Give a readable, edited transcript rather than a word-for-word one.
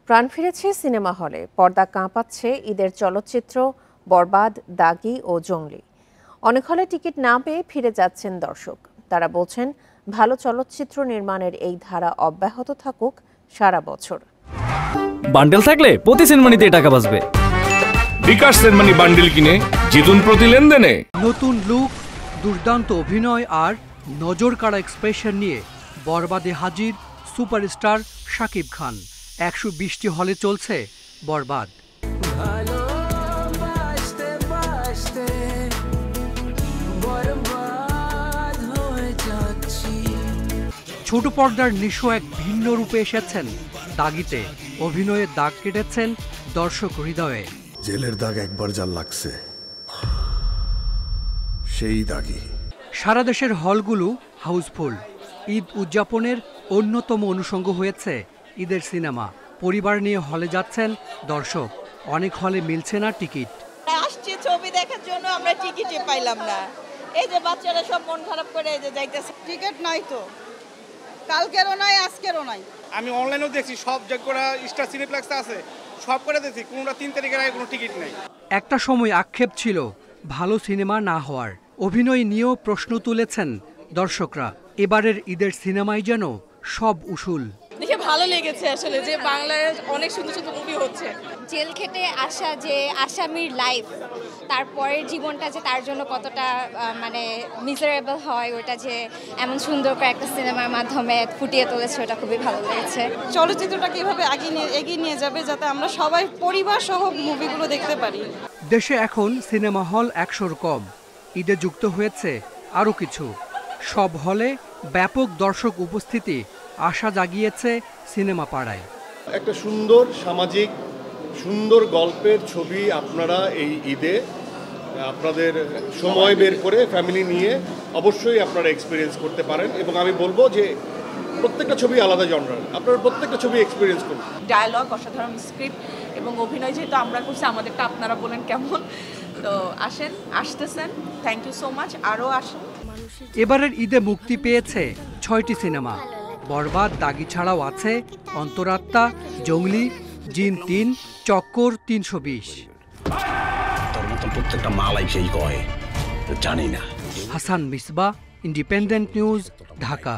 প্রাণ ফিরেছে সিনেমা হলে, পর্দা কাঁপাচ্ছে ঈদের চলচ্চিত্র বরবাদ, দাগি ও জঙ্গলি। অনেক হলে টিকিট না পেয়ে ফিরে যাচ্ছেন দর্শক। তারা বলছেন ভালো চলচ্চিত্র নির্মাণের এই ধারা অব্যাহত থাকুক সারা বছর। বান্ডেল থাকলে প্রতি সেনমানিতে টাকা বাঁচবে। বিকাশ সেনমানি বান্ডেল কিনে জিতুন প্রতি লেনদেনে। নতুন লুক, দুর্দান্ত অভিনয় আর নজর কাড়া এক্সপ্রেশন নিয়ে বরবাদে হাজির সুপারস্টার শাকিব খান। 120টি হলে চলছে বরবাদ। ছোট পর্দার নিশো এক ভিন্ন রূপে এসেছেন দাগিতে। অভিনয়ে দাগ কেটেছেন দর্শক হৃদয়ে। জেলের দাগ একবার যা লাগছে সেই দাগই। সারা দেশের হলগুলো হাউসফুল। ঈদ উদযাপনের অন্যতম অনুষঙ্গ হয়েছে ঈদের সিনেমা। পরিবার নিয়ে হলে যাচ্ছেন দর্শক। অনেক হলে মিলছে না টিকিট। আসছে ছবি দেখার জন্য, আমরা টিকিটই পাইলাম না। এই যে বাচ্চারা সব মন খারাপ করে এই যে যাইতেছে, টিকিট নাই তো, কালকেরও নাই আজকেরও নাই। আমি অনলাইনেও দেখছি, সব জায়গায় স্টার সিনেপ্লেক্সে আছে, সব করে দেখছি, কোনটা 3 তারিখের আগে কোনো টিকিট নেই। একটা সময় আক্ষেপ ছিল ভালো সিনেমা না হওয়ার। অভিনয় নিয়েও প্রশ্ন তুলেছেন দর্শকরা। এবারের ঈদের সিনেমায় যেন সব উসুল। দেখে ভালো লেগেছে আসলে যে বাংলায় অনেক সুন্দর সুন্দর মুভি হচ্ছে। জেল খেটে আসা যে আসামির লাইফ, তারপরের জীবনটা যে তার জন্য কতটা মানে মিজারেবল হয়, ওটা যে এমন সুন্দর করে একটা সিনেমার মাধ্যমে ফুটিয়ে তুলেছে, ওটা খুবই ভালো লেগেছে। চলচ্চিত্রটাকে এভাবে এগিয়ে নিয়ে যাবে যাতে আমরা সবাই পরিবার সহ মুভিগুলো দেখতে পারি। দেশে এখন সিনেমা হল 100-র কম। ঈদে যুক্ত হয়েছে আরও কিছু। সব হলে ব্যাপক দর্শক উপস্থিতি আশা জাগিয়েছে সিনেমা পাড়ায়। একটা সুন্দর সামাজিক সুন্দর গল্পের ছবি আপনারা এই ঈদে আপনাদের সময় বের করে ফ্যামিলি নিয়ে অবশ্যই আপনারা এক্সপিরিয়েন্স করতে পারেন। এবং আমি বলবো যে প্রত্যেকটা ছবি আলাদা জনরার, আপনারা প্রত্যেকটা ছবি এক্সপিরিয়েন্স করুন। ডায়ালগ, অসাধারণ স্ক্রিপ্ট এবং অভিনয় যেহেতু আমরা করছি, আমাদেরটা আপনারা বলেন কেমন। তো আসেন, আসতেছেন, থ্যাংক ইউ সো মাচ, আরও আসুন। এবারের ঈদে মুক্তি পেয়েছে 6টি সিনেমা। বরবাদ, দাগি ছাড়াও আছে অন্তরাত্মা, জঙ্গলি, জিন 3, চক্কর 320। তোর মতন প্রত্যেকটা মালাই সেই কয় জানি না। Hasan Misba, independent news, Dhaka.